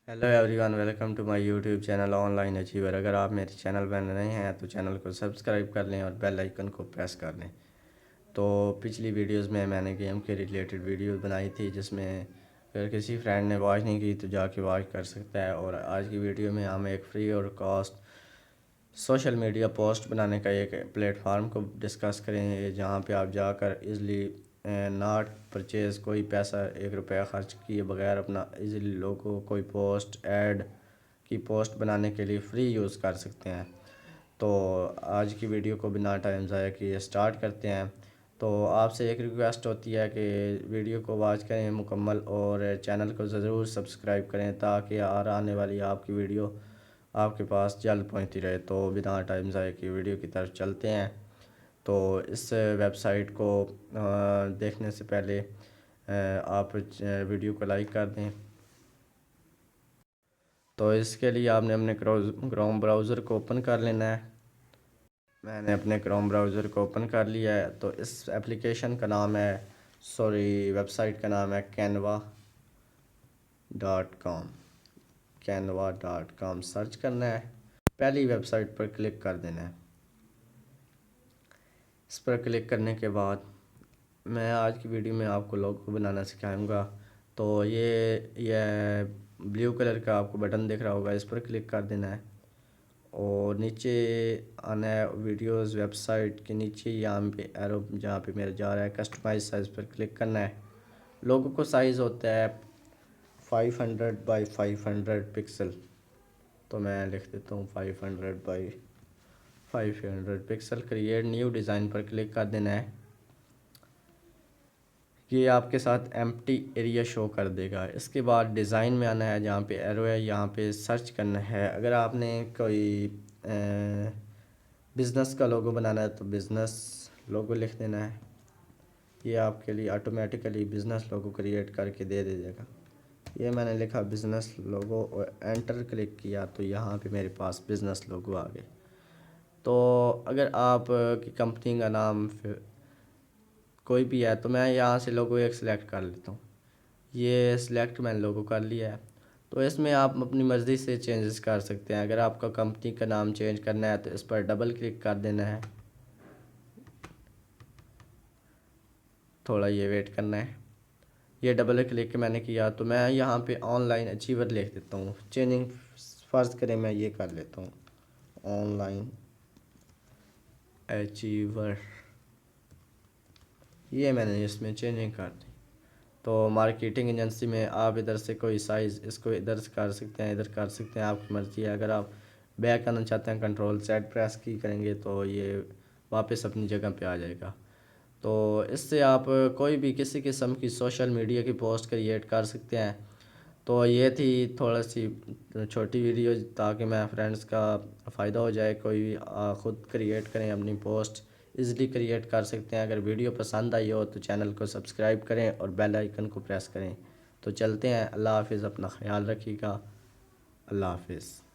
Hello everyone, welcome to my YouTube channel online achiever. अगर आप मेरे चैनल पर नए हैं तो चैनल को सब्सक्राइब कर लें और बेल आइकन को प्रेस कर लें। तो पिछली वीडियोस में मैंने गेम के रिलेटेड वीडियो बनाई थी, जिसमें अगर किसी फ्रेंड ने वॉच नहीं की तो जाके वॉच कर सकता है। और आज की वीडियो में हम एक फ्री और कॉस्ट सोशल मीडिया पोस्ट बनाने का एक प्लेटफार्म को डिस्कस करेंगे, जहाँ पे आप जाकर इजली नॉट परचेज़ कोई पैसा 1 रुपया खर्च किए बगैर अपना इजीली लोगों कोई पोस्ट ऐड की पोस्ट बनाने के लिए फ्री यूज़ कर सकते हैं। तो आज की वीडियो को बिना टाइम ज़ाया किए स्टार्ट करते हैं। तो आपसे एक रिक्वेस्ट होती है कि वीडियो को वॉच करें मुकम्मल और चैनल को ज़रूर सब्सक्राइब करें, ताकि आने वाली आपकी वीडियो आपके पास जल्द पहुंचती रहे। तो बिना टाइम ज़ाया किए वीडियो की तरफ चलते हैं। तो इस वेबसाइट को देखने से पहले आप वीडियो को लाइक कर दें। तो इसके लिए आपने अपने क्रोम ब्राउज़र को ओपन कर लेना है। मैंने अपने क्रोम ब्राउज़र को ओपन कर लिया है। तो इस एप्लीकेशन का नाम है वेबसाइट का नाम है canva.com। canva.com सर्च करना है। पहली वेबसाइट पर क्लिक कर देना है। इस पर क्लिक करने के बाद मैं आज की वीडियो में आपको लोगो बनाना सिखाऊंगा। तो ये ब्लू कलर का आपको बटन दिख रहा होगा, इस पर क्लिक कर देना है। और नीचे आना है वीडियोस, वेबसाइट के नीचे यहाँ पे एरो जहाँ पे मेरा जा रहा है कस्टमाइज साइज़ पर क्लिक करना है। लोगों को साइज़ होता है 500 बाई 500 पिक्सल। तो मैं लिख देता हूँ 500 by 500 pixel. Create new design पर क्लिक कर देना है। ये आपके साथ एम्प्टी एरिया शो कर देगा। इसके बाद डिज़ाइन में आना है, जहाँ पे एरो है यहाँ पे सर्च करना है। अगर आपने कोई बिज़नेस का लोगो बनाना है तो बिज़नेस लोगो लिख देना है। ये आपके लिए ऑटोमेटिकली बिज़नेस लोगो क्रिएट करके दे देगा। ये मैंने लिखा बिज़नेस लोगो और एंटर क्लिक किया तो यहाँ पे मेरे पास बिज़नेस लोगो आ गए। तो अगर आप की कंपनी का नाम कोई भी है तो मैं यहाँ से लोगो एक सिलेक्ट कर लेता हूँ। ये सिलेक्ट मैंने लोगो कर लिया है। तो इसमें आप अपनी मर्ज़ी से चेंजेस कर सकते हैं। अगर आपका कंपनी का नाम चेंज करना है तो इस पर डबल क्लिक कर देना है। थोड़ा ये वेट करना है। ये डबल क्लिक मैंने किया तो मैं यहाँ पे ऑनलाइन अचीवर लिख देता हूँ। चेंजिंग फ़र्ज़ करें मैं ये कर लेता हूँ, ऑनलाइन अचीवर। ये मैंने इसमें चेंजिंग कर दी। तो मार्केटिंग एजेंसी में आप इधर से कोई साइज़ इसको इधर से कर सकते हैं, इधर कर सकते हैं, आपकी मर्ज़ी है। अगर आप बैक करना चाहते हैं Ctrl+Z प्रेस की करेंगे तो ये वापस अपनी जगह पे आ जाएगा। तो इससे आप कोई भी किसी किस्म की सोशल मीडिया की पोस्ट क्रिएट कर सकते हैं। तो ये थी थोड़ा सी छोटी वीडियो, ताकि मैं फ्रेंड्स का फ़ायदा हो जाए। कोई ख़ुद क्रिएट करें अपनी पोस्ट, इजीली क्रिएट कर सकते हैं। अगर वीडियो पसंद आई हो तो चैनल को सब्सक्राइब करें और बेल आइकन को प्रेस करें। तो चलते हैं। अल्लाह हाफिज़, अपना ख्याल रखिएगा। अल्लाह हाफिज़।